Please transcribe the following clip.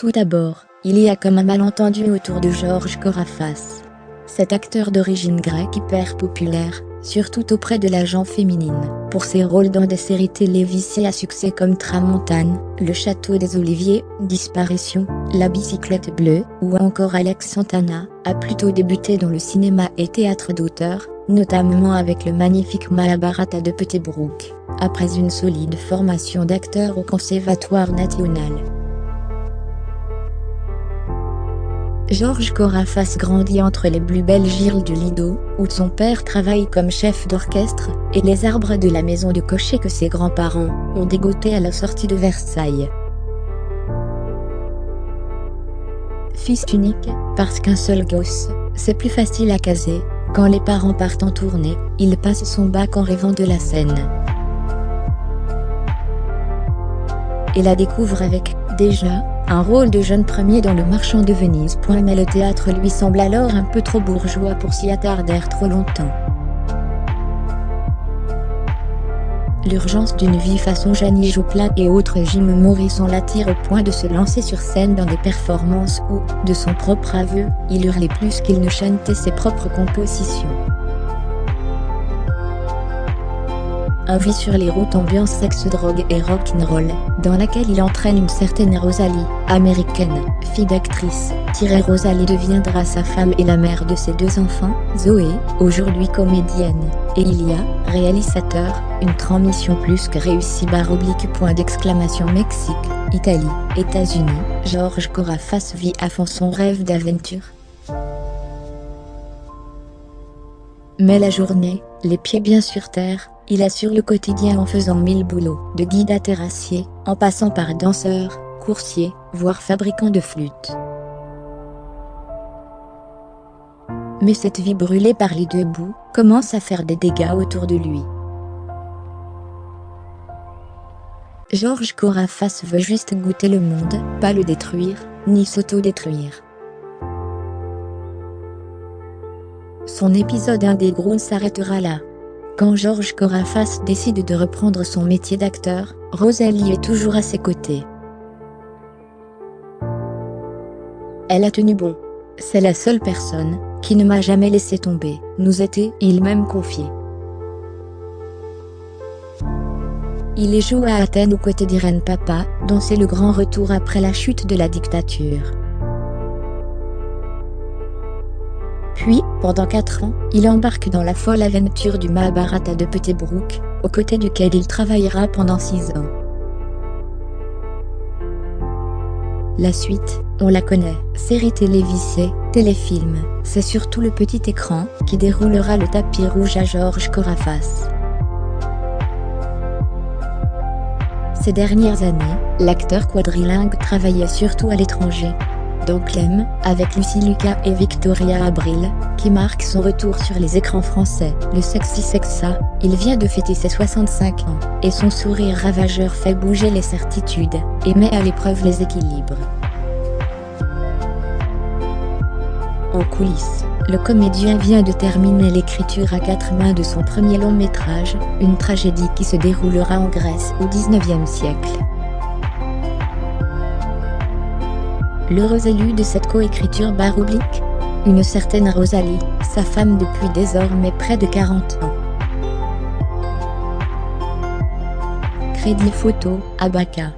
Tout d'abord, il y a comme un malentendu autour de Georges Corafas. Cet acteur d'origine grecque hyper populaire, surtout auprès de la gent féminine, pour ses rôles dans des séries télévisées à succès comme Tramontane, Le Château des Oliviers, Disparition, La Bicyclette Bleue, ou encore Alex Santana, a plutôt débuté dans le cinéma et théâtre d'auteur, notamment avec le magnifique Mahabharata de Petit Brook, après une solide formation d'acteur au Conservatoire national. Georges Corafas grandit entre les blues-belles Gilles du Lido, où son père travaille comme chef d'orchestre, et les arbres de la maison de cocher que ses grands-parents ont dégoté à la sortie de Versailles. Fils unique, parce qu'un seul gosse, c'est plus facile à caser. Quand les parents partent en tournée, il passe son bac en rêvant de la scène. Et la découvre avec, déjà, un rôle de jeune premier dans Le Marchand de Venise. Mais le théâtre lui semble alors un peu trop bourgeois pour s'y attarder trop longtemps. L'urgence d'une vie façon Janis Joplin et autres Jim Morrison l'attire au point de se lancer sur scène dans des performances où, de son propre aveu, il hurlait plus qu'il ne chantait ses propres compositions. Un vie sur les routes ambiance sexe, drogue et rock'n'roll, dans laquelle il entraîne une certaine Rosalie, américaine, fille d'actrice. Rosalie deviendra sa femme et la mère de ses 2 enfants, Zoé, aujourd'hui comédienne, et Ilia, réalisateur, une transmission plus que réussie ! Mexique, Italie, États-Unis, Georges Corafas vit à fond son rêve d'aventure. Mais la journée, les pieds bien sur terre, il assure le quotidien en faisant 1000 boulots, de guide à terrassier, en passant par danseur, coursier, voire fabricant de flûtes. Mais cette vie brûlée par les 2 bouts, commence à faire des dégâts autour de lui. Georges Corafas veut juste goûter le monde, pas le détruire, ni s'auto-détruire. Son épisode underground s'arrêtera là. Quand Georges Corafas décide de reprendre son métier d'acteur, Rosalie est toujours à ses côtés. Elle a tenu bon. C'est la seule personne qui ne m'a jamais laissé tomber, nous était-il même confié. Il est joué à Athènes aux côtés d'Irène Papa, dont c'est le grand retour après la chute de la dictature. Puis, pendant 4 ans, il embarque dans la folle aventure du Mahabharata de Petit Brook, aux côtés duquel il travaillera pendant 6 ans. La suite, on la connaît, série télévisée, téléfilm, c'est surtout le petit écran qui déroulera le tapis rouge à Georges Corafas. Ces dernières années, l'acteur quadrilingue travaillait surtout à l'étranger. Dans Clem, avec Lucie Lucas et Victoria Abril, qui marque son retour sur les écrans français. Le Sexy Sexa, il vient de fêter ses 65 ans, et son sourire ravageur fait bouger les certitudes, et met à l'épreuve les équilibres. En coulisses, le comédien vient de terminer l'écriture à 4 mains de son premier long métrage, une tragédie qui se déroulera en Grèce au XIXe siècle. L'heureux élu de cette coécriture / une certaine Rosalie, sa femme depuis désormais près de 40 ans. Crédit photo, Abaca.